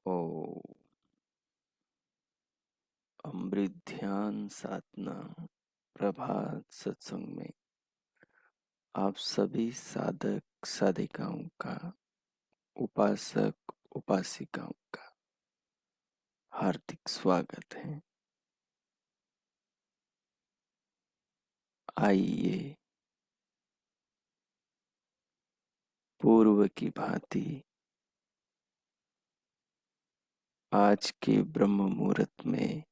ओ अमृत ध्यान साधना प्रभात सत्संग में आप सभी साधक साधिकाओं का, उपासक उपासिकाओं का हार्दिक स्वागत है। आइए पूर्व की भांति आज के ब्रह्म मुहूर्त में,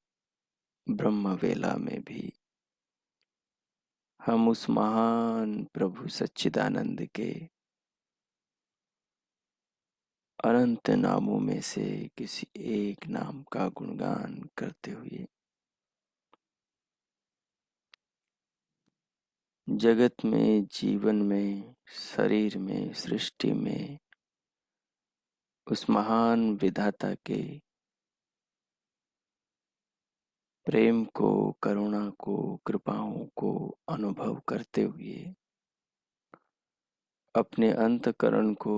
ब्रह्म वेला में भी हम उस महान प्रभु सच्चिदानंद के अनंत नामों में से किसी एक नाम का गुणगान करते हुए जगत में, जीवन में, शरीर में, सृष्टि में उस महान विधाता के प्रेम को, करुणा को, कृपाओं को अनुभव करते हुए अपने अंतःकरण को,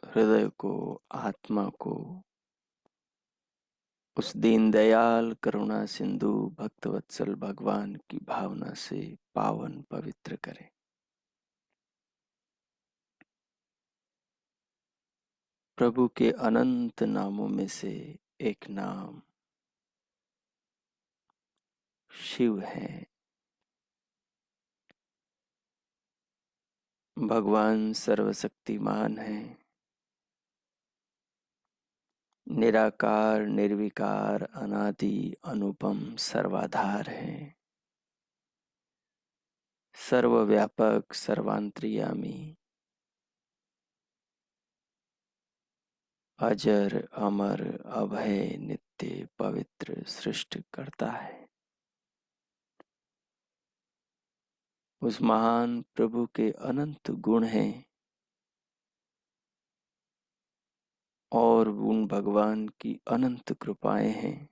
हृदय को, आत्मा को उस दीनदयाल करुणा सिंधु भक्तवत्सल भगवान की भावना से पावन पवित्र करें। प्रभु के अनंत नामों में से एक नाम शिव है। भगवान सर्वशक्तिमान है, निराकार, निर्विकार, अनादि, अनुपम, सर्वाधार है, सर्वव्यापक, सर्वांतर्यामी, अजर, अमर, अभय, नित्य, पवित्र, सृष्टि करता है। उस महान प्रभु के अनंत गुण हैं और उन भगवान की अनंत कृपाएं हैं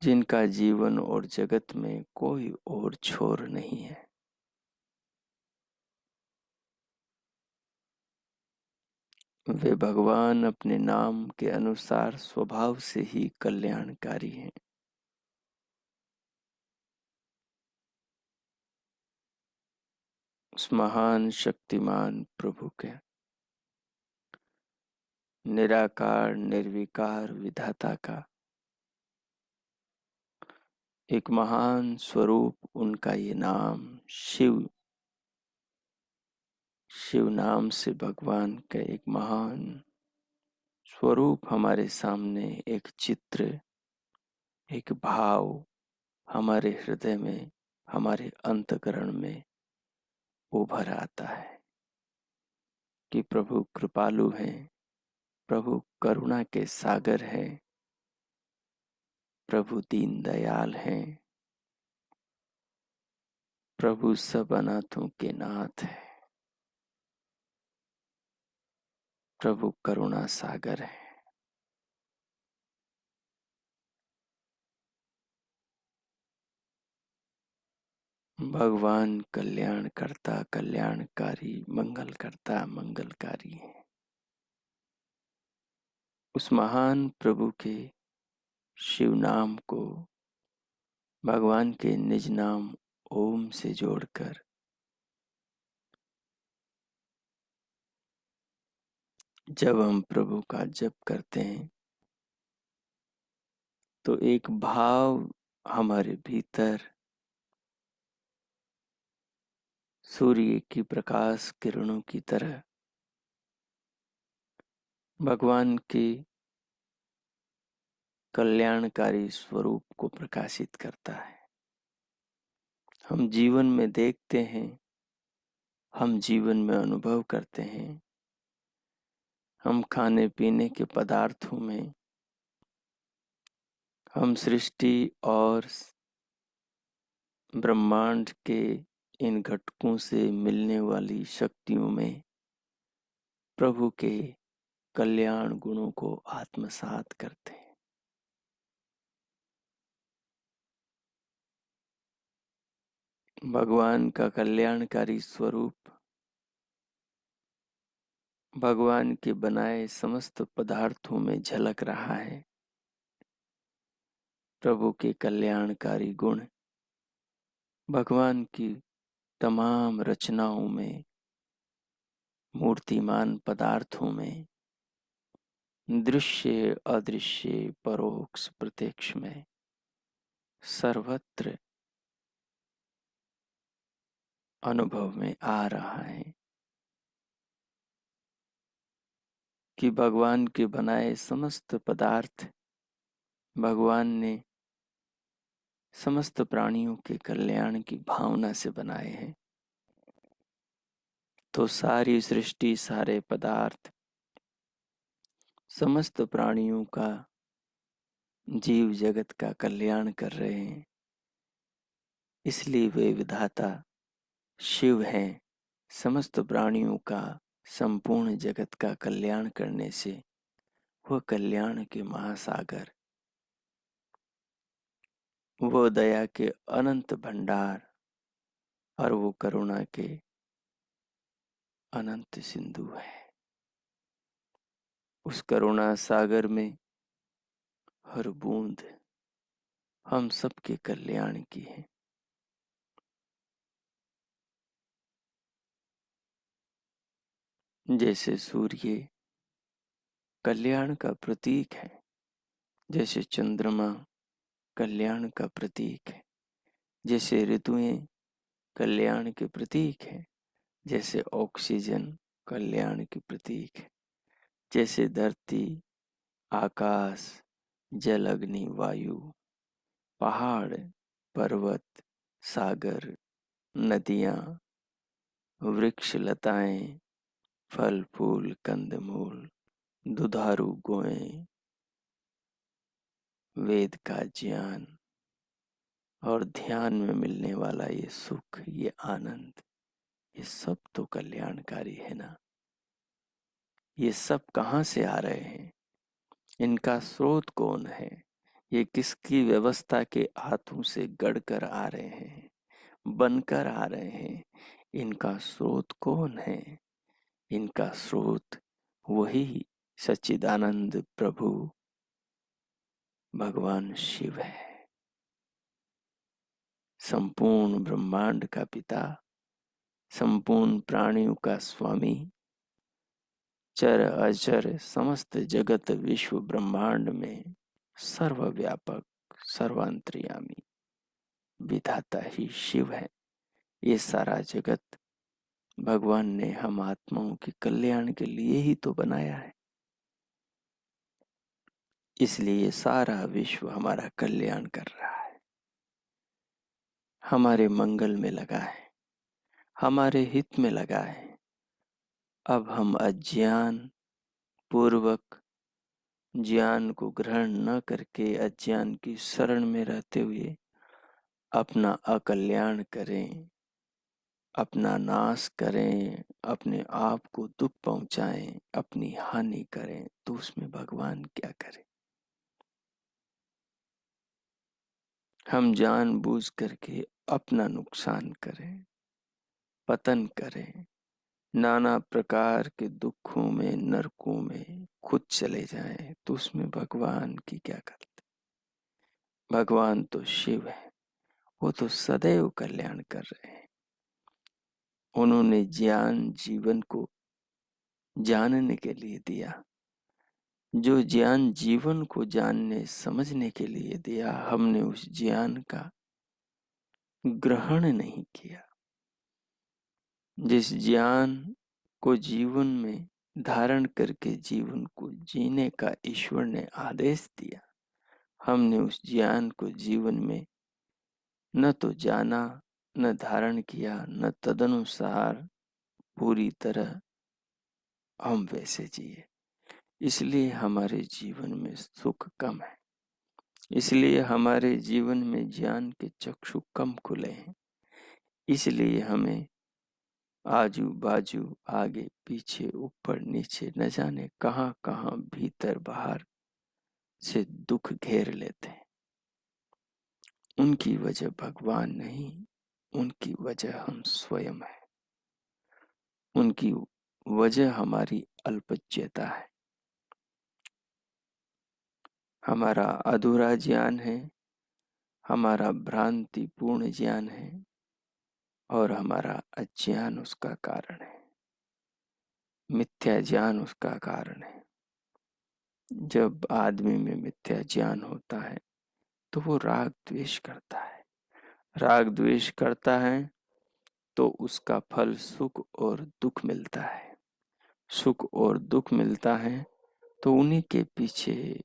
जिनका जीवन और जगत में कोई और छोर नहीं है। वे भगवान अपने नाम के अनुसार स्वभाव से ही कल्याणकारी हैं। उस महान शक्तिमान प्रभु के निराकार, निर्विकार विधाता का एक महान स्वरूप, उनका ये नाम शिव, शिव नाम से भगवान का एक महान स्वरूप हमारे सामने, एक चित्र, एक भाव हमारे हृदय में, हमारे अंतःकरण में उभर आता है कि प्रभु कृपालु हैं, प्रभु करुणा के सागर हैं, प्रभु दीन दयाल हैं, प्रभु सब अनाथों के नाथ है, प्रभु करुणा सागर है। भगवान कल्याण करता, कल्याणकारी, मंगल करता, मंगलकारी है। उस महान प्रभु के शिव नाम को भगवान के निज नाम ओम से जोड़कर जब हम प्रभु का जप करते हैं तो एक भाव हमारे भीतर सूर्य की प्रकाश किरणों की तरह भगवान के कल्याणकारी स्वरूप को प्रकाशित करता है। हम जीवन में देखते हैं, हम जीवन में अनुभव करते हैं, हम खाने पीने के पदार्थों में, हम सृष्टि और ब्रह्मांड के इन घटकों से मिलने वाली शक्तियों में प्रभु के कल्याण गुणों को आत्मसात करते हैं। भगवान का कल्याणकारी स्वरूप भगवान के बनाए समस्त पदार्थों में झलक रहा है। प्रभु के कल्याणकारी गुण भगवान की तमाम रचनाओं में, मूर्तिमान पदार्थों में, दृश्य अदृश्य परोक्ष प्रत्यक्ष में सर्वत्र अनुभव में आ रहा है कि भगवान के बनाए समस्त पदार्थ भगवान ने समस्त प्राणियों के कल्याण की भावना से बनाए हैं। तो सारी सृष्टि, सारे पदार्थ समस्त प्राणियों का, जीव जगत का कल्याण कर रहे हैं। इसलिए वे विधाता शिव हैं। समस्त प्राणियों का, संपूर्ण जगत का कल्याण करने से वह कल्याण के महासागर, वो दया के अनंत भंडार और वो करुणा के अनंत सिंधु है। उस करुणा सागर में हर बूंद हम सबके कल्याण की है। जैसे सूर्य कल्याण का प्रतीक है, जैसे चंद्रमा कल्याण का प्रतीक है, जैसे ऋतुएं कल्याण के प्रतीक है, जैसे ऑक्सीजन कल्याण के प्रतीक है, जैसे धरती, आकाश, जल, अग्नि, वायु, पहाड़, पर्वत, सागर, नदियां, वृक्ष, लताएं, फल फूल, कंदमूल, दुधारू गोएं, वेद का ज्ञान और ध्यान में मिलने वाला ये सुख, ये आनंद, ये सब तो कल्याणकारी है ना। ये सब कहाँ से आ रहे हैं? इनका स्रोत कौन है? ये किसकी व्यवस्था के हाथों से गढ़कर आ रहे हैं, बनकर आ रहे हैं? इनका स्रोत कौन है? इनका स्रोत वही सच्चिदानंद प्रभु भगवान शिव है, संपूर्ण ब्रह्मांड का पिता, संपूर्ण प्राणियों का स्वामी, चर अचर समस्त जगत विश्व ब्रह्मांड में सर्वव्यापक, सर्वांतर्यामी विधाता ही शिव है। ये सारा जगत भगवान ने हम आत्माओं के कल्याण के लिए ही तो बनाया है। इसलिए सारा विश्व हमारा कल्याण कर रहा है, हमारे मंगल में लगा है, हमारे हित में लगा है। अब हम अज्ञान पूर्वक, ज्ञान को ग्रहण न करके अज्ञान की शरण में रहते हुए अपना अकल्याण करें, अपना नाश करें, अपने आप को दुख पहुंचाएं, अपनी हानि करें, तो उसमें भगवान क्या करे? हम जानबूझ करके अपना नुकसान करें, पतन करें, नाना प्रकार के दुखों में, नरकों में खुद चले जाएं, तो उसमें भगवान की क्या करते? भगवान तो शिव है, वो तो सदैव कल्याण कर रहे हैं। उन्होंने ज्ञान जीवन को जानने के लिए दिया। जो ज्ञान जीवन को जानने समझने के लिए दिया, हमने उस ज्ञान का ग्रहण नहीं किया। जिस ज्ञान को जीवन में धारण करके जीवन को जीने का ईश्वर ने आदेश दिया, हमने उस ज्ञान को जीवन में न तो जाना, न धारण किया, न तदनुसार पूरी तरह हम वैसे जिए। इसलिए हमारे जीवन में सुख कम है, इसलिए हमारे जीवन में ज्ञान के चक्षु कम खुले हैं, इसलिए हमें आजू बाजू, आगे पीछे, ऊपर नीचे, न जाने कहाँ कहाँ भीतर बाहर से दुख घेर लेते हैं। उनकी वजह भगवान नहीं, उनकी वजह हम स्वयं हैं। उनकी वजह हमारी अल्पज्यता है, हमारा अधूरा ज्ञान है, हमारा भ्रांतिपूर्ण ज्ञान है, और हमारा अज्ञान उसका कारण है, मिथ्या ज्ञान उसका कारण है। जब आदमी में मिथ्या ज्ञान होता है तो वो राग द्वेष करता है। राग द्वेष करता है तो उसका फल सुख और दुख मिलता है। सुख और दुख मिलता है तो उन्हीं के पीछे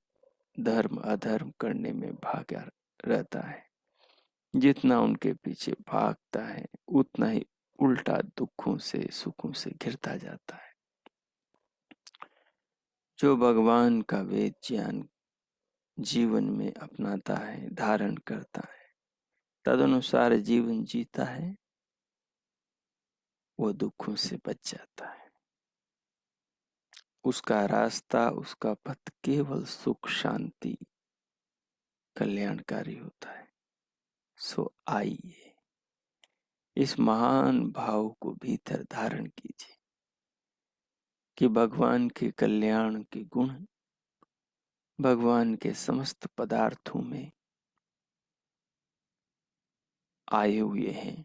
धर्म अधर्म करने में भागा रहता है। जितना उनके पीछे भागता है उतना ही उल्टा दुखों से सुखों से घिरता जाता है। जो भगवान का वेद ज्ञान जीवन में अपनाता है, धारण करता है, तदनुसार जीवन जीता है, वो दुखों से बच जाता है। उसका रास्ता, उसका पथ केवल सुख शांति कल्याणकारी होता है। सो आइए इस महान भाव को भीतर धारण कीजिए कि भगवान के कल्याण के गुण भगवान के समस्त पदार्थों में आए हुए हैं।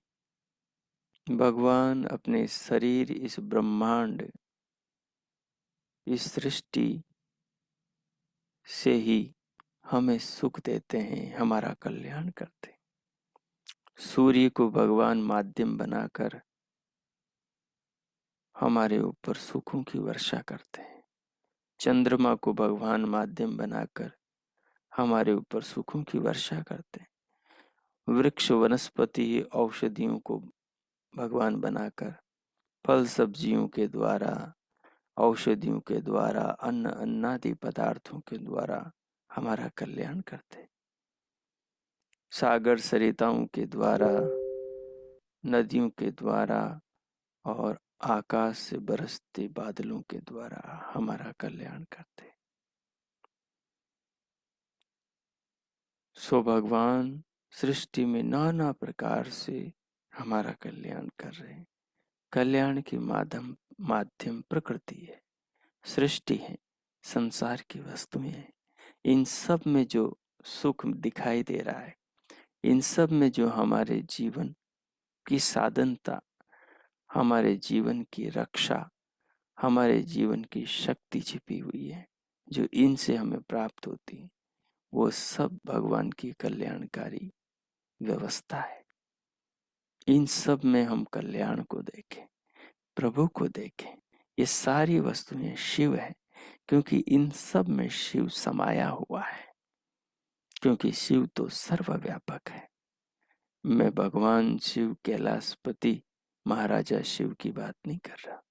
भगवान अपने शरीर, इस ब्रह्मांड, इस सृष्टि से ही हमें सुख देते हैं, हमारा कल्याण करते हैं। सूर्य को भगवान माध्यम बनाकर हमारे ऊपर सुखों की वर्षा करते हैं। चंद्रमा को भगवान माध्यम बनाकर हमारे ऊपर सुखों की वर्षा करते हैं। वृक्ष वनस्पति औषधियों को भगवान बनाकर फल सब्जियों के द्वारा, औषधियों के द्वारा, अन्न अन्नादि पदार्थों के द्वारा हमारा कल्याण करते। सागर सरिताओं के द्वारा, नदियों के द्वारा और आकाश से बरसते बादलों के द्वारा हमारा कल्याण करते। सो भगवान सृष्टि में नाना प्रकार से हमारा कल्याण कर रहे हैं। कल्याण के माध्यम प्रकृति है, सृष्टि है, संसार की वस्तुएं हैं। इन सब में जो सुख दिखाई दे रहा है, इन सब में जो हमारे जीवन की साधनता, हमारे जीवन की रक्षा, हमारे जीवन की शक्ति छिपी हुई है, जो इनसे हमें प्राप्त होती है, वो सब भगवान की कल्याणकारी व्यवस्था है। इन सब में हम कल्याण को देखें, प्रभु को देखें। ये सारी वस्तुएं शिव है, क्योंकि इन सब में शिव समाया हुआ है, क्योंकि शिव तो सर्वव्यापक है। मैं भगवान शिव कैलाशपति महाराजा शिव की बात नहीं कर रहा।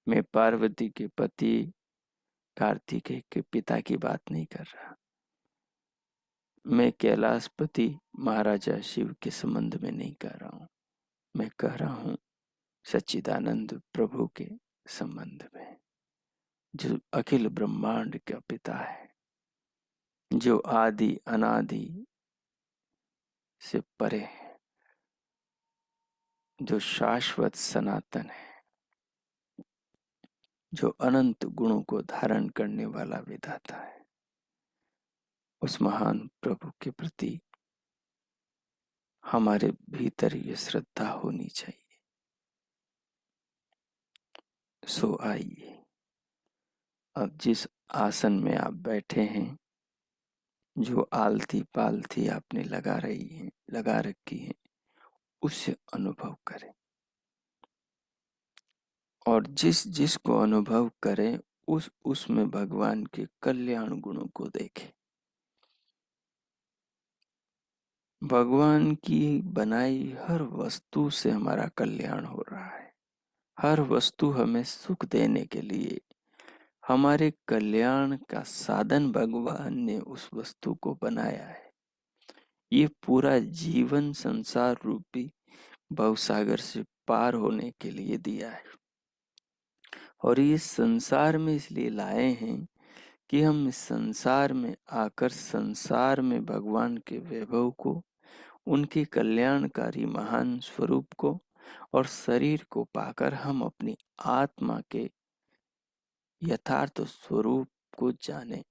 मैं पार्वती के पति कार्तिकेय के पिता की बात नहीं कर रहा। मैं कैलाशपति महाराजा शिव के संबंध में नहीं कह रहा हूँ। मैं कह रहा हूँ सच्चिदानंद प्रभु के संबंध में, जो अखिल ब्रह्मांड का पिता है, जो आदि अनादि से परे है, जो शाश्वत सनातन है, जो अनंत गुणों को धारण करने वाला विधाता है। उस महान प्रभु के प्रति हमारे भीतर ये श्रद्धा होनी चाहिए। सो आइए अब जिस आसन में आप बैठे हैं, जो आलती पालथी आपने लगा रखी है, उससे अनुभव करें। और जिस जिसको अनुभव करें उसमें भगवान के कल्याण गुणों को देखें। भगवान की बनाई हर वस्तु से हमारा कल्याण हो रहा है। हर वस्तु हमें सुख देने के लिए, हमारे कल्याण का साधन भगवान ने उस वस्तु को बनाया है। ये पूरा जीवन संसार रूपी भवसागर से पार होने के लिए दिया है। और ये संसार में इसलिए लाए हैं कि हम इस संसार में आकर संसार में भगवान के वैभव को, उनके कल्याणकारी महान स्वरूप को और शरीर को पाकर हम अपनी आत्मा के यथार्थ स्वरूप को जाने,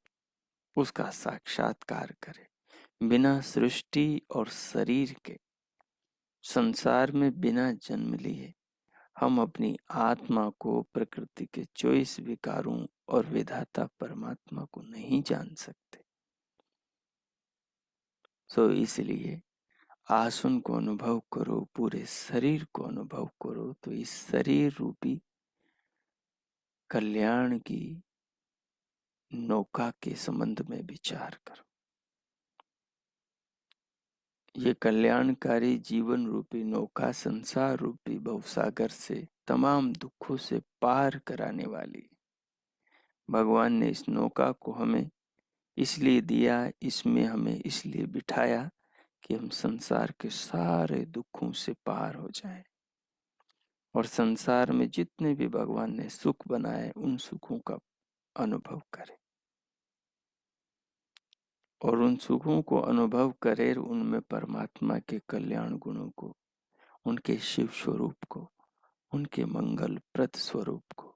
उसका साक्षात्कार करें। बिना सृष्टि और शरीर के, संसार में बिना जन्म लिए हम अपनी आत्मा को प्रकृति के 24 विकारों और विधाता परमात्मा को नहीं जान सकते। सो इसलिए आसन को अनुभव करो, पूरे शरीर को अनुभव करो, तो इस शरीर रूपी कल्याण की नौका के संबंध में विचार करो। ये कल्याणकारी जीवन रूपी नौका संसार रूपी भवसागर से तमाम दुखों से पार कराने वाली। भगवान ने इस नौका को हमें इसलिए दिया, इसमें हमें इसलिए बिठाया कि हम संसार के सारे दुखों से पार हो जाएं और संसार में जितने भी भगवान ने सुख बनाए उन सुखों का अनुभव करें और उन सुखों को अनुभव करें, उनमें परमात्मा के कल्याण गुणों को, उनके शिव स्वरूप को, उनके मंगलप्रद स्वरूप को,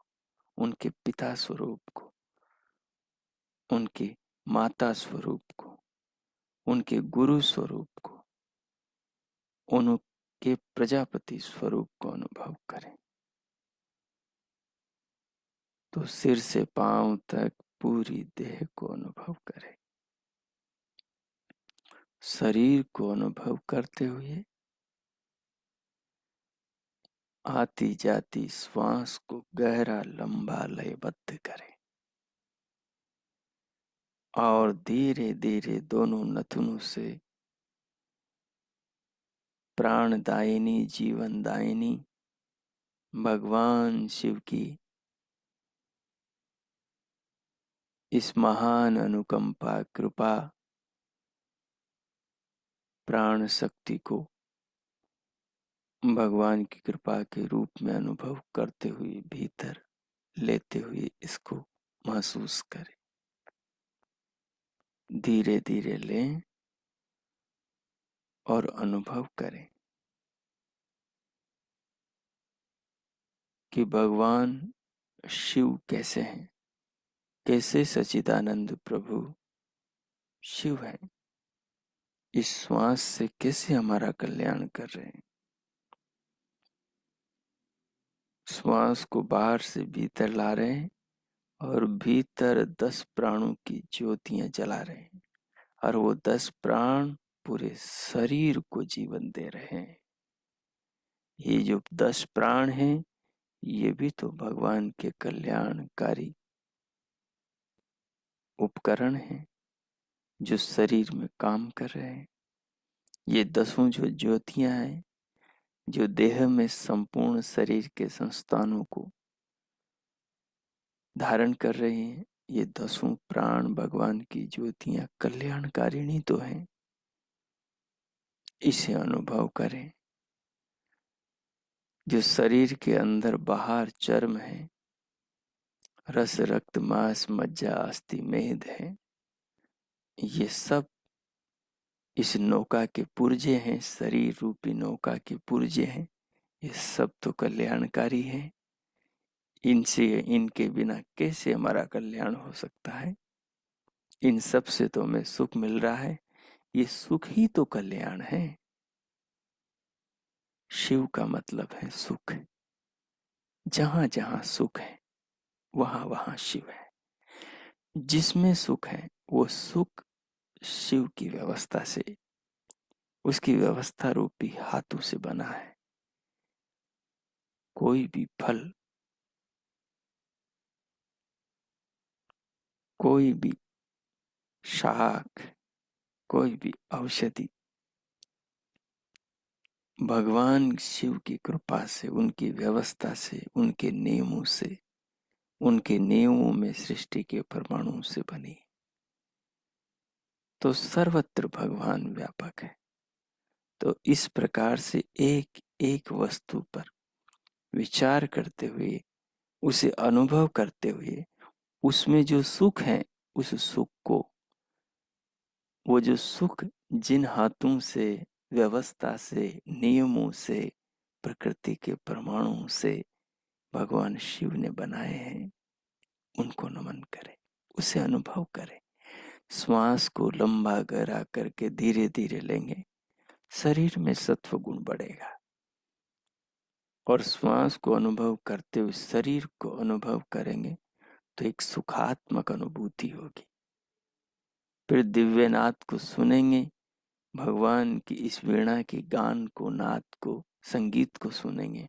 उनके पिता स्वरूप को, उनके माता स्वरूप को, उनके गुरु स्वरूप को, उनके प्रजापति स्वरूप को अनुभव करें। तो सिर से पांव तक पूरी देह को अनुभव करें। शरीर को अनुभव करते हुए आती जाती श्वास को गहरा लंबा लयबद्ध करें और धीरे धीरे दोनों नथुनों से प्राणदायिनी जीवनदायिनी भगवान शिव की इस महान अनुकंपा कृपा प्राण शक्ति को भगवान की कृपा के रूप में अनुभव करते हुए भीतर लेते हुए इसको महसूस करें। धीरे धीरे लें और अनुभव करें कि भगवान शिव कैसे हैं, कैसे सच्चिदानंद प्रभु शिव है, इस श्वास से कैसे हमारा कल्याण कर रहे हैं। श्वास को बाहर से भीतर ला रहे हैं और भीतर 10 प्राणों की ज्योतियां जला रहे हैं और वो 10 प्राण पूरे शरीर को जीवन दे रहे हैं। ये जो 10 प्राण हैं, ये भी तो भगवान के कल्याणकारी उपकरण हैं जो शरीर में काम कर रहे हैं। ये 10 जो ज्योतियां हैं, जो देह में संपूर्ण शरीर के संस्थानों को धारण कर रही हैं, ये 10 प्राण भगवान की ज्योतियां कल्याणकारिणी तो हैं। इसे अनुभव करें। जो शरीर के अंदर बाहर चर्म है, रस रक्त मांस मज्जा अस्थि मेद है, ये सब इस नौका के पुर्जे हैं, शरीर रूपी नौका के पुर्जे हैं। ये सब तो कल्याणकारी हैं। इनसे, इनके बिना कैसे हमारा कल्याण हो सकता है। इन सब से तो हमें सुख मिल रहा है, ये सुख ही तो कल्याण है। शिव का मतलब है सुख। जहां जहां सुख है वहां वहां शिव है। जिसमें सुख है वो सुख शिव की व्यवस्था से, उसकी व्यवस्था रूपी हाथों से बना है। कोई भी फल, कोई भी शाक, कोई भी औषधि भगवान शिव की कृपा से, उनकी व्यवस्था से, उनके नियमों से, उनके नियमों में सृष्टि के परमाणु से बनी। तो सर्वत्र भगवान व्यापक है। तो इस प्रकार से एक एक वस्तु पर विचार करते हुए, उसे अनुभव करते हुए, उसमें जो सुख है, उस सुख को, वो जो सुख जिन हाथों से, व्यवस्था से, नियमों से, प्रकृति के परमाणु से भगवान शिव ने बनाए हैं, उनको नमन करें, उसे अनुभव करें। श्वास को लंबा गहरा करके धीरे धीरे लेंगे, शरीर में सत्व गुण बढ़ेगा। और श्वास को अनुभव करते हुए शरीर को अनुभव करेंगे तो एक सुखात्मक अनुभूति होगी। फिर दिव्यनाद को सुनेंगे, भगवान की इस वीणा के गान को, नाद को, संगीत को सुनेंगे,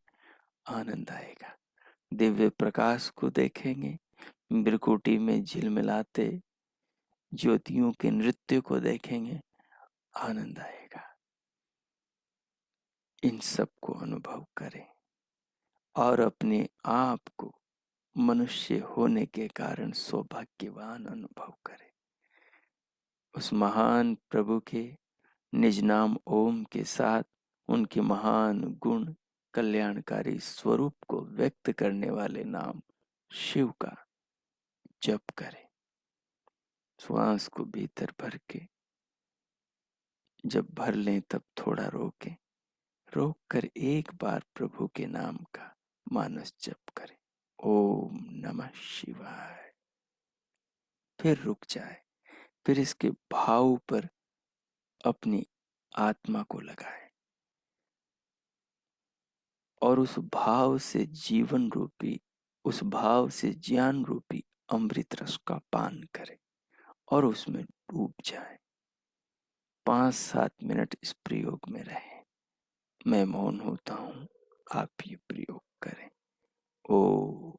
आनंद आएगा। दिव्य प्रकाश को देखेंगे, मृकुटी में झिलमिलाते ज्योतियों के नृत्य को देखेंगे, आनंद आएगा। इन सब को अनुभव करें और अपने आप को मनुष्य होने के कारण सौभाग्यवान अनुभव करें। उस महान प्रभु के निज नाम ओम के साथ उनके महान गुण, कल्याणकारी स्वरूप को व्यक्त करने वाले नाम शिव का जप करें। श्वास को भीतर भर के, जब भर लें तब थोड़ा रोकें, रोक कर एक बार प्रभु के नाम का मानस जप करें, ओम नमः शिवाय। फिर रुक जाए, फिर इसके भाव पर अपनी आत्मा को लगाए और उस भाव से जीवन रूपी, उस भाव से ज्ञान रूपी अमृत रस का पान करें और उसमें डूब जाए। 5-7 मिनट इस प्रयोग में रहें। मैं मौन होता हूँ, आप ये प्रयोग करें। ओ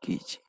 कीजिए।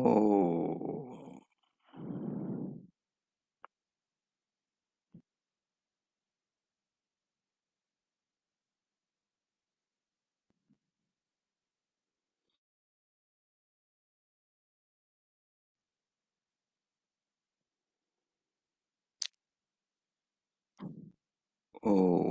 ओ ओ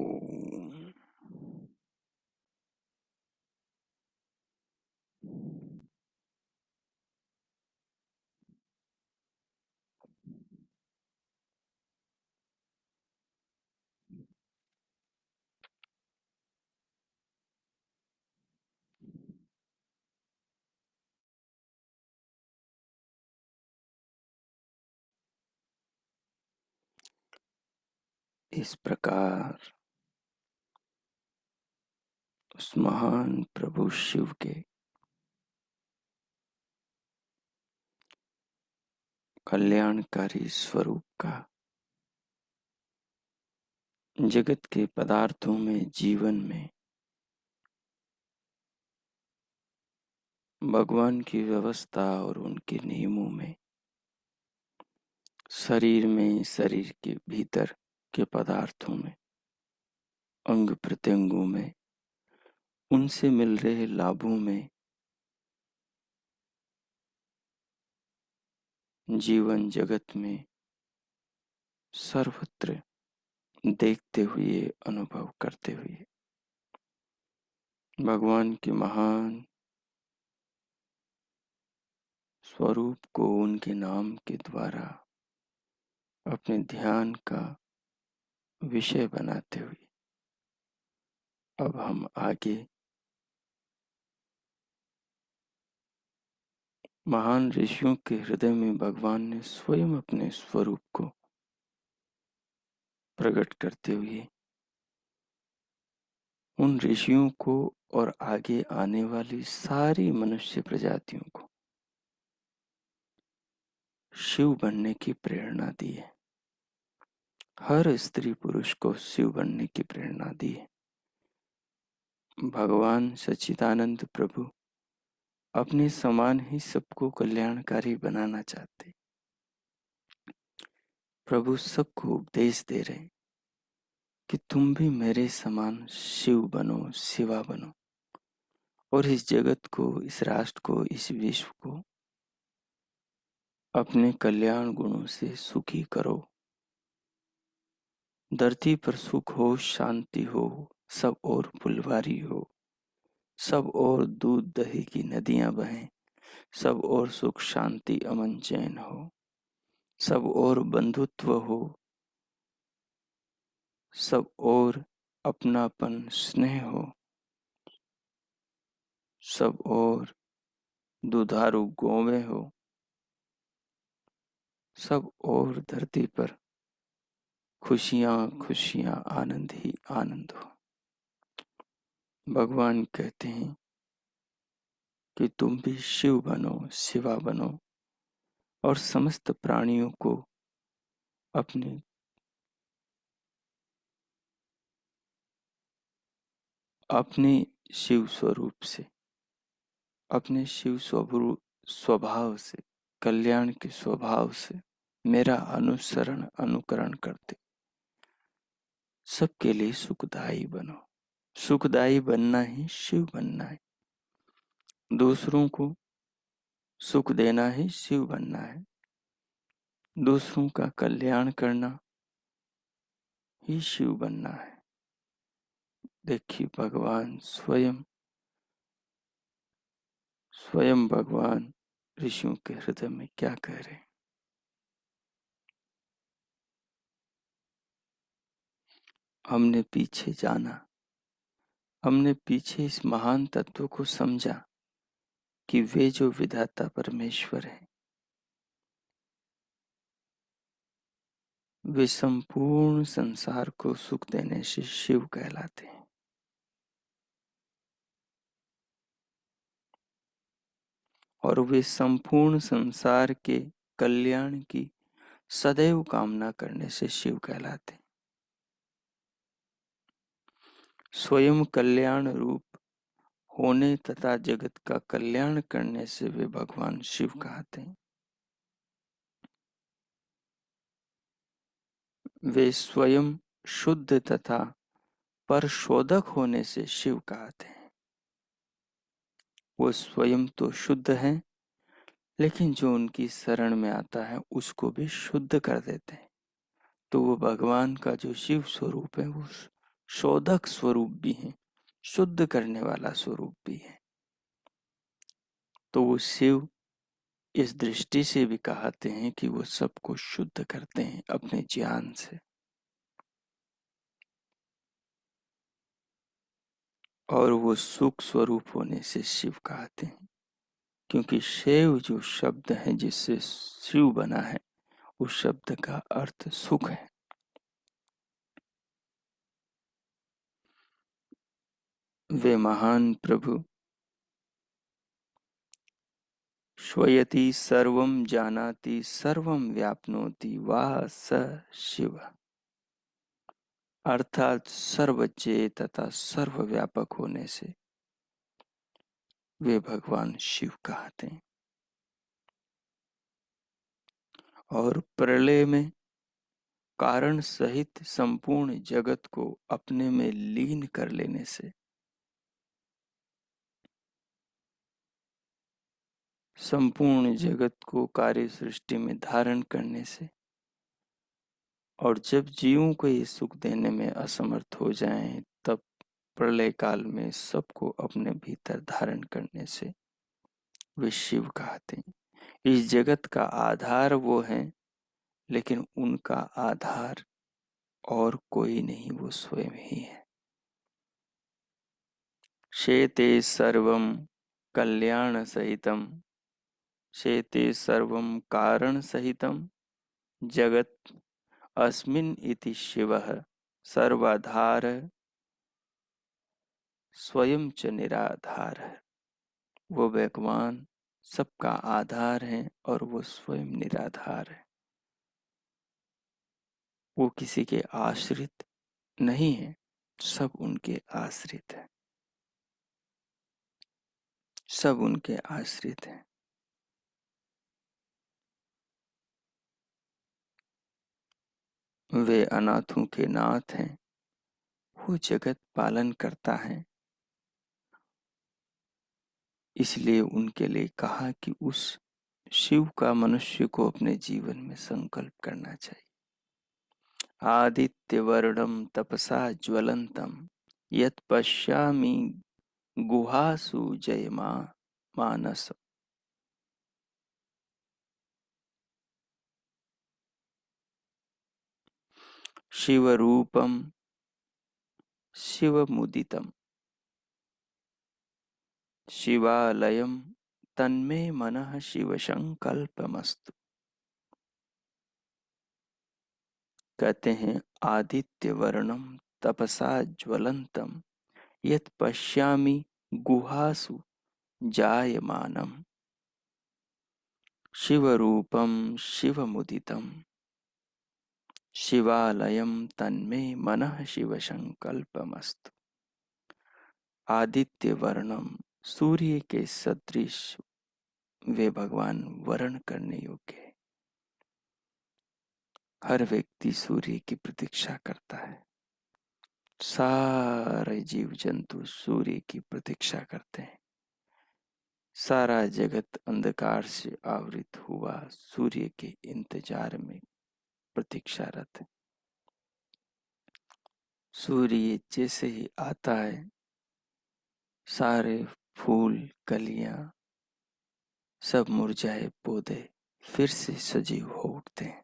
इस प्रकार उस महान प्रभु शिव के कल्याणकारी स्वरूप का जगत के पदार्थों में, जीवन में भगवान की व्यवस्था और उनके नियमों में, शरीर में, शरीर के भीतर के पदार्थों में, अंग प्रत्यंगों में, उनसे मिल रहे लाभों में, जीवन जगत में सर्वत्र देखते हुए, अनुभव करते हुए भगवान के महान स्वरूप को उनके नाम के द्वारा अपने ध्यान का विषय बनाते हुए अब हम आगे महान ऋषियों के हृदय में भगवान ने स्वयं अपने स्वरूप को प्रकट करते हुए उन ऋषियों को और आगे आने वाली सारी मनुष्य प्रजातियों को शिव बनने की प्रेरणा दी है। हर स्त्री पुरुष को शिव बनने की प्रेरणा दी है। भगवान सच्चिदानंद प्रभु अपने समान ही सबको कल्याणकारी बनाना चाहते। प्रभु सबको उपदेश दे रहे कि तुम भी मेरे समान शिव बनो, शिवा बनो और इस जगत को, इस राष्ट्र को, इस विश्व को अपने कल्याण गुणों से सुखी करो। धरती पर सुख हो, शांति हो, सब और फुलवारी हो, सब और दूध दही की नदियां बहें, सब और सुख शांति अमन चैन हो, सब और बंधुत्व हो, सब और अपनापन स्नेह हो, सब और दुधारू गौवें हो, सब और धरती पर खुशियां खुशियां, आनंद ही आनंद हो। भगवान कहते हैं कि तुम भी शिव बनो, शिवा बनो और समस्त प्राणियों को अपने अपने शिव स्वरूप से, अपने शिव स्वभाव से, कल्याण के स्वभाव से मेरा अनुसरण अनुकरण करते सबके लिए सुखदायी बनो। सुखदायी बनना ही शिव बनना है। दूसरों को सुख देना ही शिव बनना है। दूसरों का कल्याण करना ही शिव बनना है। देखिए भगवान स्वयं भगवान ऋषियों के हृदय में क्या कह रहे हैं। हमने पीछे जाना, हमने पीछे इस महान तत्व को समझा कि वे जो विधाता परमेश्वर है, वे संपूर्ण संसार को सुख देने से शिव कहलाते हैं। और वे संपूर्ण संसार के कल्याण की सदैव कामना करने से शिव कहलाते हैं। स्वयं कल्याण रूप होने तथा जगत का कल्याण करने से वे भगवान शिव कहते हैं। वे स्वयं शुद्ध तथा परशोधक होने से शिव कहते हैं। वो स्वयं तो शुद्ध हैं, लेकिन जो उनकी शरण में आता है उसको भी शुद्ध कर देते हैं। तो वो भगवान का जो शिव स्वरूप है वो शोधक स्वरूप भी है, शुद्ध करने वाला स्वरूप भी है। तो वो शिव इस दृष्टि से भी कहते हैं कि वो सबको शुद्ध करते हैं अपने ज्ञान से। और वो सुख स्वरूप होने से शिव कहते हैं, क्योंकि शिव जो शब्द है जिससे शिव बना है, उस शब्द का अर्थ सुख है। वे महान प्रभु श्वयति सर्वं जानाति सर्वं व्याप्नोति वाह स शिव, अर्थात सर्वज्ञेय तथा सर्वव्यापक होने से वे भगवान शिव कहते हैं। और प्रलय में कारण सहित संपूर्ण जगत को अपने में लीन कर लेने से, संपूर्ण जगत को कार्य सृष्टि में धारण करने से, और जब जीवों को ये सुख देने में असमर्थ हो जाएं, तब प्रलय काल में सबको अपने भीतर धारण करने से वे शिव कहते हैं। इस जगत का आधार वो हैं, लेकिन उनका आधार और कोई नहीं, वो स्वयं ही है। शेते सर्वं कल्याण सहितम, शेते सर्वं कारण सहितम जगत अस्मिन् इति शिवः सर्वाधार स्वयं च निराधार। वो भगवान सबका आधार है और वो स्वयं निराधार है। वो किसी के आश्रित नहीं है, सब उनके आश्रित है, सब उनके आश्रित हैं। वे अनाथों के नाथ हैं, वो जगत पालन करता है। इसलिए उनके लिए कहा कि उस शिव का मनुष्य को अपने जीवन में संकल्प करना चाहिए। आदित्यवर्णं तपसा ज्वलंतं यत् पश्यामि गुहासु जयमा मानस। शिवरूपं शिवमुदितं शिवालयं तन्मे मनः शिवसंकल्पमस्तु। कहते हैं आदित्य वर्णम तपसा ज्वलंतम यत् पश्यामि गुहासु जायमानम शिवरूपम शिवमुदितं शिवालयं तन्मे मनः शिवसंकल्पमस्तु। आदित्य वर्णम, सूर्य के सदृश वे भगवान वर्ण करने योग्य है। हर व्यक्ति सूर्य की प्रतीक्षा करता है, सारे जीव जंतु सूर्य की प्रतीक्षा करते हैं। सारा जगत अंधकार से आवृत हुआ सूर्य के इंतजार में प्रतीक्षारत है। सूर्य जैसे ही आता है, सारे फूल कलियां सब मुरझाए पौधे फिर से सजीव हो उठते हैं,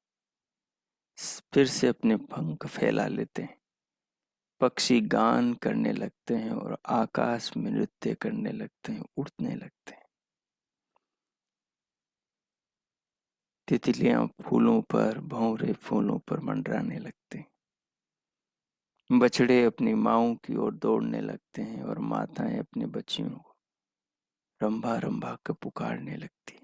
फिर से अपने पंख फैला लेते हैं। पक्षी गान करने लगते हैं और आकाश में नृत्य करने लगते हैं, उड़ने लगते हैं। तितलियां फूलों पर, भंवरे फूलों पर मंडराने लगते हैं। बछड़े अपनी माओं की ओर दौड़ने लगते हैं और माताएं अपने बच्चियों को रंभा रंभा कर पुकारने लगती।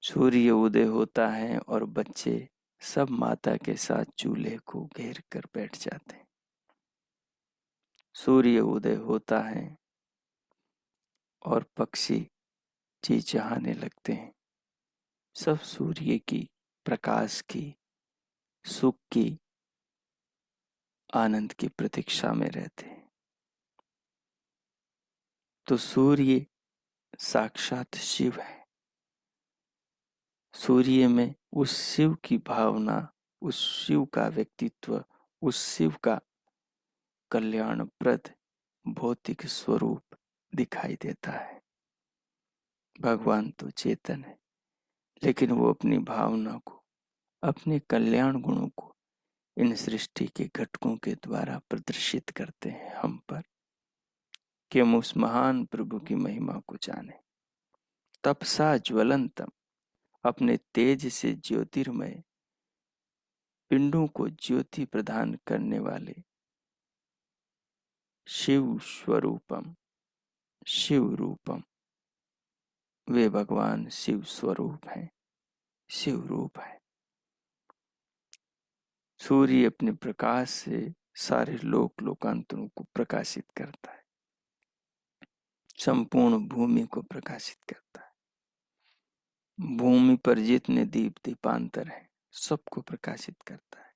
सूर्य उदय होता है और बच्चे सब माता के साथ चूल्हे को घेर कर बैठ जाते हैं। सूर्य उदय होता है और पक्षी चहचहाने लगते हैं। सब सूर्य की, प्रकाश की, सुख की, आनंद की प्रतीक्षा में रहते हैं। तो सूर्य साक्षात शिव है। सूर्य में उस शिव की भावना, उस शिव का व्यक्तित्व, उस शिव का कल्याणप्रद भौतिक स्वरूप दिखाई देता है। भगवान तो चेतन है, लेकिन वो अपनी भावना को, अपने कल्याण गुणों को इन सृष्टि के घटकों के द्वारा प्रदर्शित करते हैं हम पर, कि हम उस महान प्रभु की महिमा को जाने। तपसा ज्वलंतम, अपने तेज से ज्योतिर्मय पिंडों को ज्योति प्रदान करने वाले शिव स्वरूपम, शिव रूपम, वे भगवान शिव स्वरूप हैं, शिव रूप है। सूर्य अपने प्रकाश से सारे लोक लोकांतरों को प्रकाशित करता है, संपूर्ण भूमि को प्रकाशित करता है। भूमि पर जितने दीप दीपांतर हैं, सबको प्रकाशित करता है,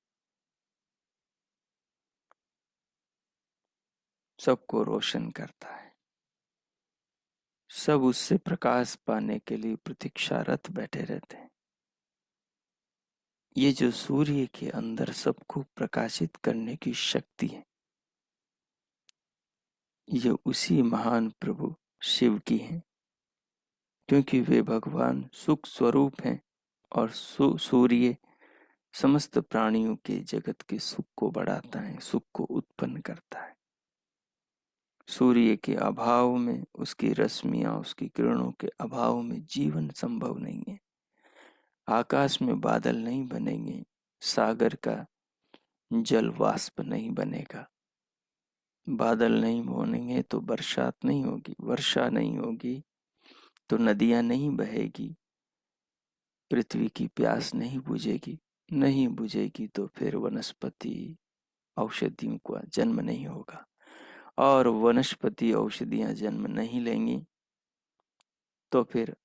सबको रोशन करता है। सब उससे प्रकाश पाने के लिए प्रतीक्षारत बैठे रहते हैं। ये जो सूर्य के अंदर सबको प्रकाशित करने की शक्ति है, ये उसी महान प्रभु शिव की है, क्योंकि वे भगवान सुख स्वरूप हैं और सूर्य समस्त प्राणियों के जगत के सुख को बढ़ाता है, सुख को उत्पन्न करता है। सूर्य के अभाव में, उसकी रश्मियां, उसकी किरणों के अभाव में जीवन संभव नहीं है। आकाश में बादल नहीं बनेंगे, सागर का जल वाष्प नहीं बनेगा, बादल नहीं बनेंगे तो बरसात नहीं होगी, वर्षा नहीं होगी तो नदियां नहीं बहेगी, पृथ्वी की प्यास नहीं बुझेगी, नहीं बुझेगी तो फिर वनस्पति औषधियों का जन्म नहीं होगा, और वनस्पति औषधियां जन्म नहीं लेंगी तो फिर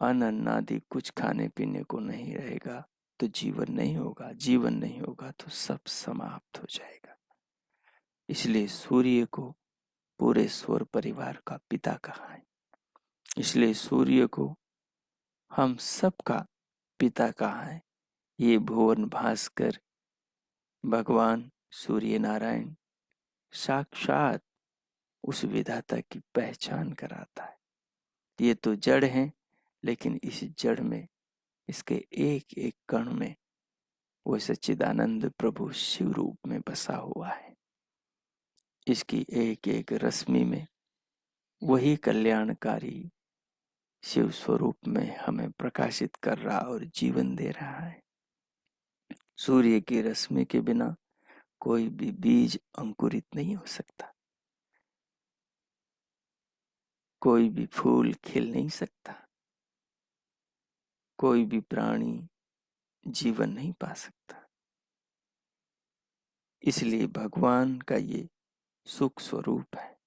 अन्न आदि कुछ खाने पीने को नहीं रहेगा, तो जीवन नहीं होगा, जीवन नहीं होगा तो सब समाप्त हो जाएगा। इसलिए सूर्य को पूरे सौर परिवार का पिता कहा है, इसलिए सूर्य को हम सबका पिता कहा है। ये भुवन भास्कर भगवान सूर्य नारायण साक्षात उस विधाता की पहचान कराता है। ये तो जड़ है, लेकिन इस जड़ में, इसके एक एक कण में वो सच्चिदानंद प्रभु शिव रूप में बसा हुआ है। इसकी एक एक रश्मि में वही कल्याणकारी शिव स्वरूप में हमें प्रकाशित कर रहा और जीवन दे रहा है। सूर्य की रश्मि के बिना कोई भी बीज अंकुरित नहीं हो सकता, कोई भी फूल खिल नहीं सकता, कोई भी प्राणी जीवन नहीं पा सकता। इसलिए भगवान का ये सुख स्वरूप है,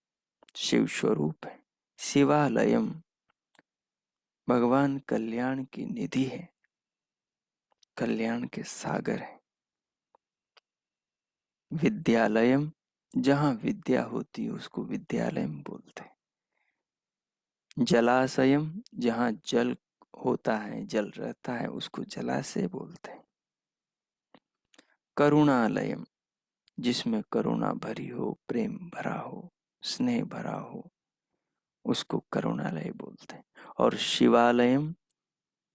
शिव स्वरूप है। शिवालयम, भगवान कल्याण की निधि है, कल्याण के सागर है। विद्यालयम, जहाँ विद्या होती है उसको विद्यालयम बोलते हैं। जलाशयम, जहाँ जल होता है, जल रहता है, उसको जलाशय बोलते हैं। करुणालयम, जिसमें करुणा भरी हो, प्रेम भरा हो, स्नेह भरा हो, उसको करुणालय बोलते हैं। और शिवालयम,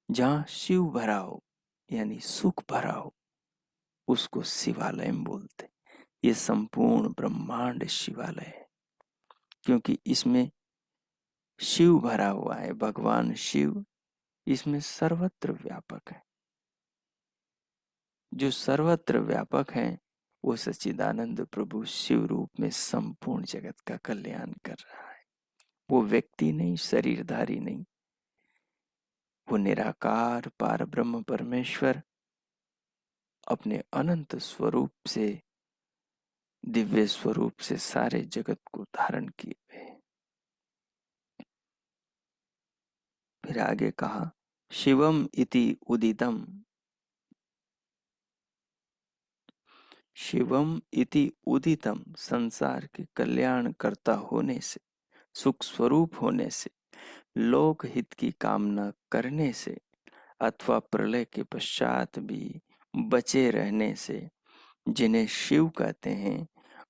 जहाँ शिव भरा हो, यानी सुख भरा हो, उसको शिवालयम बोलते हैं। ये संपूर्ण ब्रह्मांड शिवालय है, क्योंकि इसमें शिव भरा हुआ है। भगवान शिव इसमें सर्वत्र व्यापक है। जो सर्वत्र व्यापक है वो सच्चिदानंद प्रभु शिव रूप में संपूर्ण जगत का कल्याण कर रहा है। वो व्यक्ति नहीं, शरीरधारी नहीं, वो निराकार पार ब्रह्म परमेश्वर अपने अनंत स्वरूप से दिव्य स्वरूप से सारे जगत को धारण किए हुए हैं। फिर आगे कहा, शिवम इति उदितम, शिवम इति उदितम, संसार के कल्याण करता होने से, सुख स्वरूप होने से, लोक हित की कामना करने से, अथवा प्रलय के पश्चात भी बचे रहने से, जिन्हें शिव कहते हैं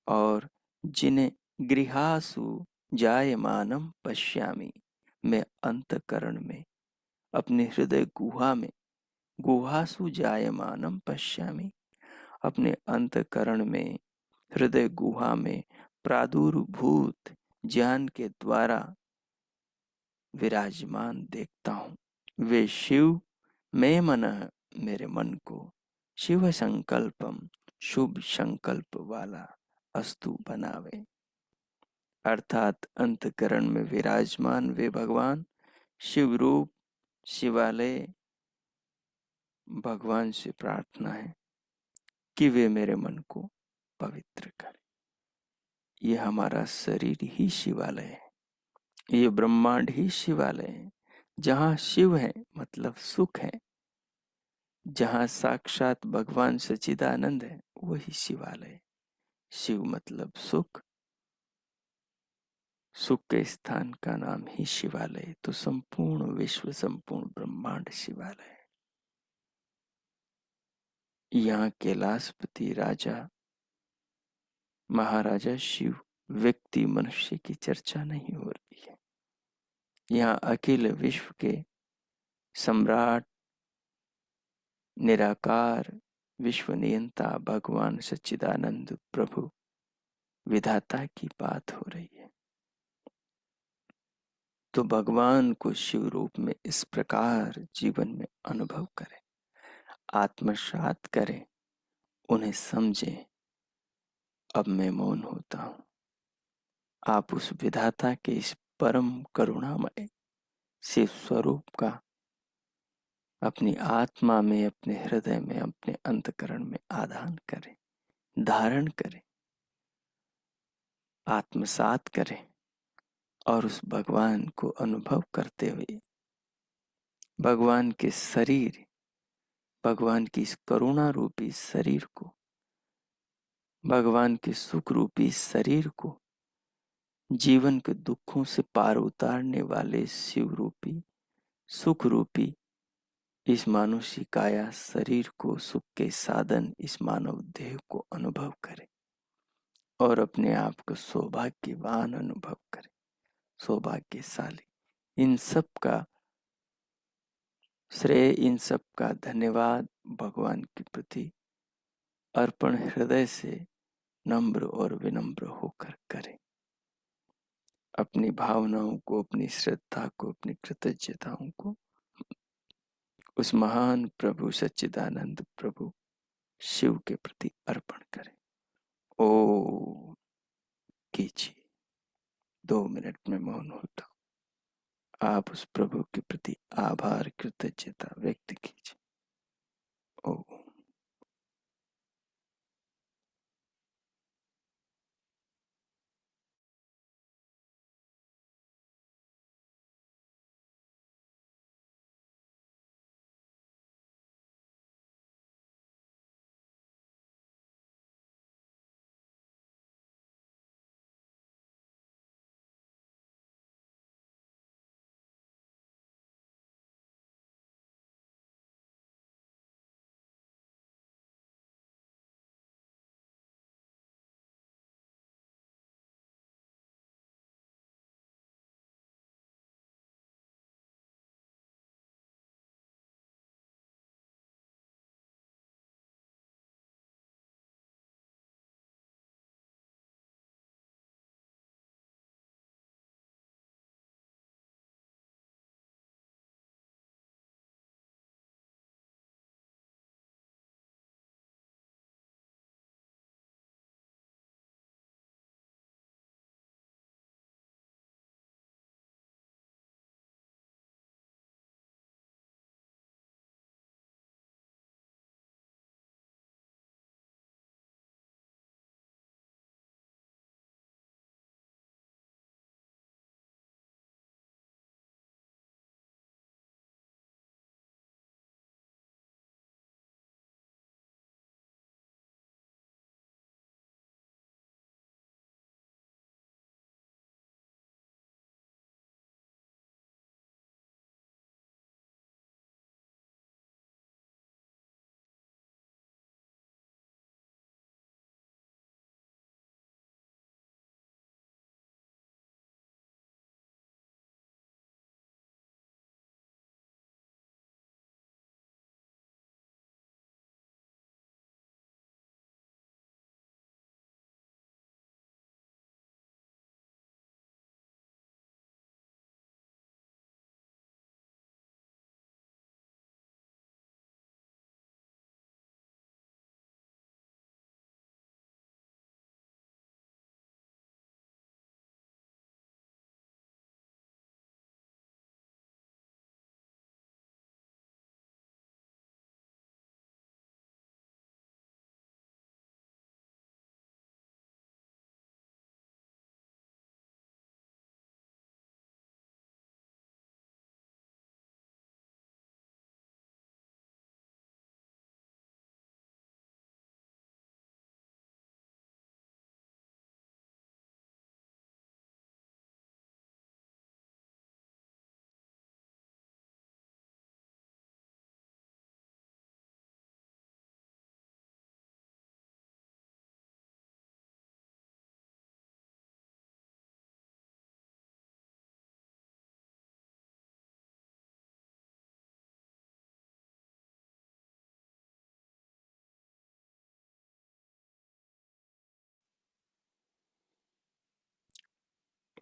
और जिन्हें गृहासु जायमानम पश्यामि, मैं अंतकरण में, अपने हृदय गुहा में, गुहासु जायमानम पश्यामि, अपने अंतकरण में, हृदय गुहा में प्रादुर्भूत ज्ञान के द्वारा विराजमान देखता हूँ। वे शिव मैं मनः, मेरे मन को शिव संकल्पम, शुभ संकल्प वाला अस्तु बनावे। अर्थात अंतकरण में विराजमान वे भगवान शिव रूप शिवालय, भगवान से प्रार्थना है कि वे मेरे मन को पवित्र करें। ये हमारा शरीर ही शिवालय है, ये ब्रह्मांड ही शिवालय है। जहाँ शिव है मतलब सुख है, जहाँ साक्षात भगवान सच्चिदानंद है वही शिवालय। शिव मतलब सुख, सुख के स्थान का नाम ही शिवालय। तो संपूर्ण विश्व, संपूर्ण ब्रह्मांड शिवालय है। यहाँ कैलाशपति राजा महाराजा शिव व्यक्ति मनुष्य की चर्चा नहीं हो रही है। यहाँ अखिल विश्व के सम्राट निराकार विश्व नियंता भगवान सच्चिदानंद प्रभु विधाता की बात हो रही है। तो भगवान को शिव रूप में इस प्रकार जीवन में अनुभव करें, आत्मसात करें, उन्हें समझें। अब मैं मौन होता हूँ। आप उस विधाता के इस परम करुणामय शिव स्वरूप का अपनी आत्मा में, अपने हृदय में, अपने अंतकरण में आधान करें, धारण करें, आत्मसात करें और उस भगवान को अनुभव करते हुए भगवान के शरीर, भगवान की इस करुणा रूपी शरीर को, भगवान के सुख रूपी शरीर को, जीवन के दुखों से पार उतारने वाले शिव रूपी, सुख रूपी इस मानुषी काया शरीर को, सुख के साधन इस मानव देह को अनुभव करें और अपने आप को सौभाग्यवान अनुभव करें, सौभाग्यशाली। इन सब का श्रेय, इन सब का धन्यवाद भगवान के प्रति अर्पण हृदय से नम्र और विनम्र होकर करें। अपनी भावनाओं को, अपनी श्रद्धा को, अपनी कृतज्ञताओं को उस महान प्रभु सच्चिदानंद प्रभु शिव के प्रति अर्पण करें। ओ कीजिए। 2 मिनट में मौन होता हूँ। आप उस प्रभु के प्रति आभार, कृतज्ञता व्यक्त कीजिए। ओ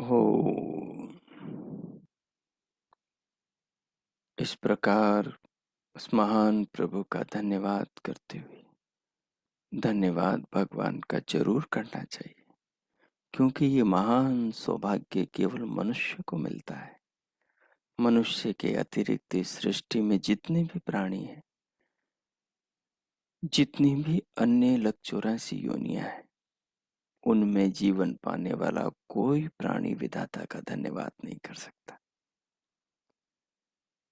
हो। इस प्रकार उस महान प्रभु का धन्यवाद करते हुए, धन्यवाद भगवान का जरूर करना चाहिए, क्योंकि ये महान सौभाग्य केवल मनुष्य को मिलता है। मनुष्य के अतिरिक्त इस सृष्टि में जितने भी प्राणी हैं, जितनी भी अन्य लग 84 योनियां हैं, उनमें जीवन पाने वाला कोई प्राणी विधाता का धन्यवाद नहीं कर सकता।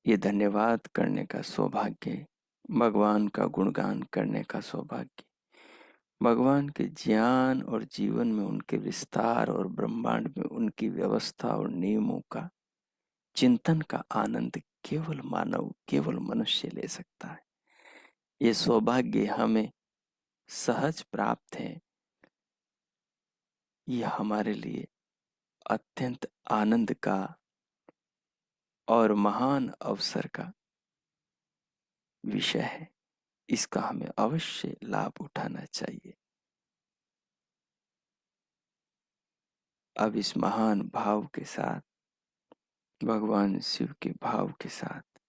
ये धन्यवाद करने का सौभाग्य, भगवान का गुणगान करने का सौभाग्य, भगवान के ज्ञान और जीवन में उनके विस्तार और ब्रह्मांड में उनकी व्यवस्था और नियमों का चिंतन का आनंद केवल मानव, केवल मनुष्य ले सकता है। ये सौभाग्य हमें सहज प्राप्त है। ये हमारे लिए अत्यंत आनंद का और महान अवसर का विषय है। इसका हमें अवश्य लाभ उठाना चाहिए। अब इस महान भाव के साथ, भगवान शिव के भाव के साथ,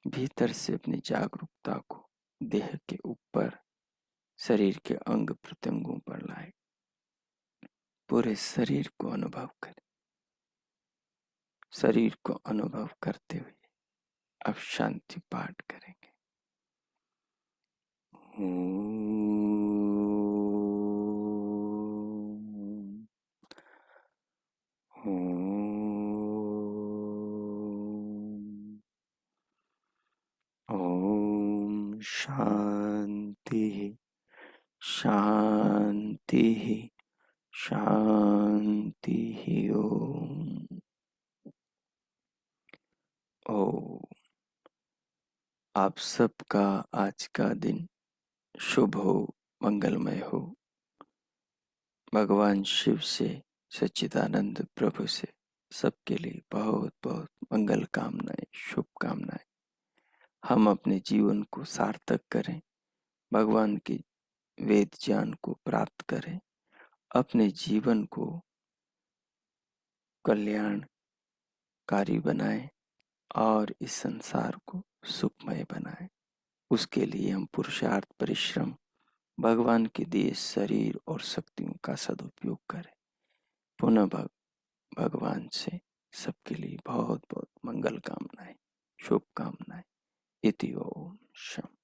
भीतर से अपनी जागरूकता को देह के ऊपर, शरीर के अंग प्रत्यंगों पर लाए। पूरे शरीर को अनुभव करें। शरीर को अनुभव करते हुए अब शांति पाठ करेंगे। ओम शांति शांति शांति। ओम। आप सबका आज का दिन शुभ हो, मंगलमय हो। भगवान शिव से, सच्चिदानंद प्रभु से सबके लिए बहुत बहुत मंगल कामनाएं, शुभकामनाएं। हम अपने जीवन को सार्थक करें, भगवान की वेद ज्ञान को प्राप्त करें, अपने जीवन को कल्याणकारी बनाएं और इस संसार को सुखमय बनाएं। उसके लिए हम पुरुषार्थ, परिश्रम, भगवान के दिए शरीर और शक्तियों का सदुपयोग करें। पुनः भगवान से सबके लिए बहुत बहुत मंगल कामनाएं, शुभकामनाएं। इति ओम शम।